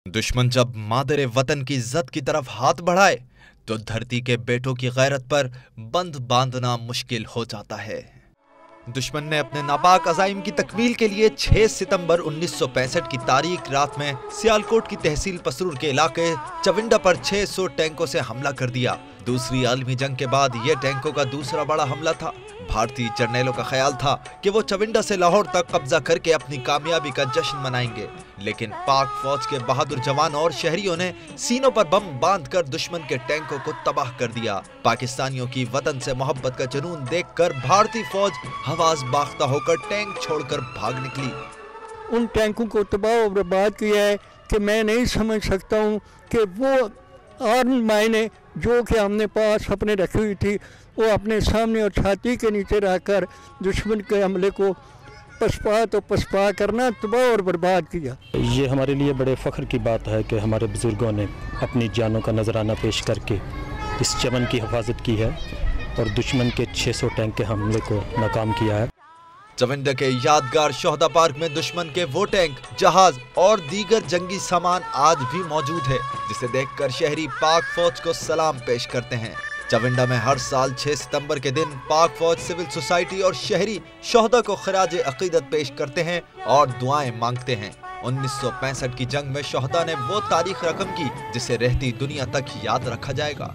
दुश्मन जब मादरे वतन की इज्जत की तरफ हाथ बढ़ाए तो धरती के बेटों की गैरत पर बंध बांधना मुश्किल हो जाता है। दुश्मन ने अपने नापाक अज़ाइम की तकमील के लिए 6 सितंबर 1965 की तारीख रात में सियालकोट की तहसील पसरूर के इलाके चविंडा पर 600 टैंकों से हमला कर दिया। दूसरी आलमी जंग के बाद यह टैंकों का दूसरा बड़ा हमला था। भारतीय जर्नैलों का ख्याल था कि वो चविंडा से लाहौर तक कब्जा करके अपनी कामयाबी का जश्न मनाएंगे, लेकिन पाक फौज के बहादुर जवानों और शहरियों ने सीनों पर बम बांधकर दुश्मन के टैंकों को तबाह कर दिया। पाकिस्तानियों की वतन से मोहब्बत का जुनून देखकर भारतीय फौज हवास बाख्ता होकर टैंक छोड़कर भाग निकली। उन टैंकों को तबाह और बर्बाद किया है कि मैं नहीं समझ सकता हूँ कि वो आर्म मायने जो कि हमने पास अपने रखी हुई थी वो अपने सामने और छाती के नीचे रखकर दुश्मन के हमले को पसपा करना, तबाह और बर्बाद किया। ये हमारे लिए बड़े फ़ख्र की बात है कि हमारे बुज़ुर्गों ने अपनी जानों का नजराना पेश करके इस चमन की हिफाजत की है और दुश्मन के 600 टैंक के हमले को नाकाम किया है। चविंडा के यादगार शोहदा पार्क में दुश्मन के वो टैंक, जहाज और दीगर जंगी सामान आज भी मौजूद है, जिसे देखकर शहरी पाक फौज को सलाम पेश करते हैं। चविंडा में हर साल 6 सितंबर के दिन पाक फौज, सिविल सोसाइटी और शहरी शोहदा को खराज अकीदत पेश करते हैं और दुआएं मांगते हैं। 1965 की जंग में शोहदा ने वो तारीख रकम की जिसे रहती दुनिया तक याद रखा जाएगा।